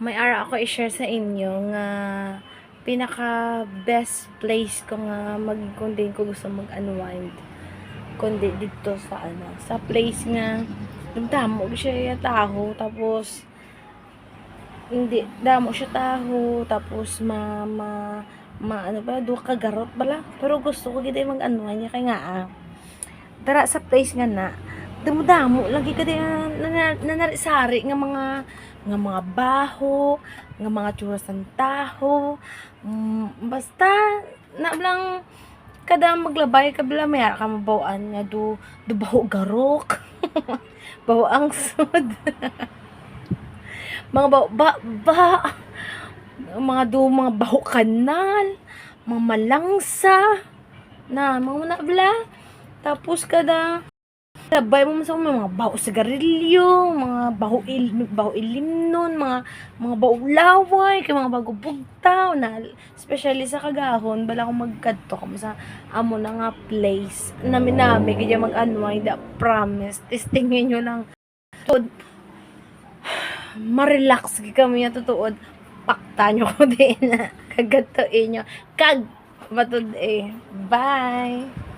May ara ako i-share sa inyo nga pinaka best place ko nga kundi ko gusto mag-unwind kundi dito sa sa place nga damo siya yung taho tapos hindi damo siya taho tapos ano ba do kagarot bala pero gusto ko gid mag-unwind kay nga tara sa place nga na damo lagi ka din nanarisari nga mga baho nga mga tsuras ng taho basta na lang kada maglabay ka bala may ka mabawaan nga do baho garok baho ang sud mga baho mga baho kanal mga malangsa na mga bala tapos kada labay mo sa mga baho sigarilyo, mga baho ilimnon, mga baho laway, kay mga bago bugtaw na especially sa kagahon bala ko magkadto kamo sa amo na nga place. Nami kaya mag-unwind, promise. Testingin nyo lang. Tuod, ma-relax kami nga tutuod. Pakta nyo ko din na kagatoin nyo. Kag matud Bye!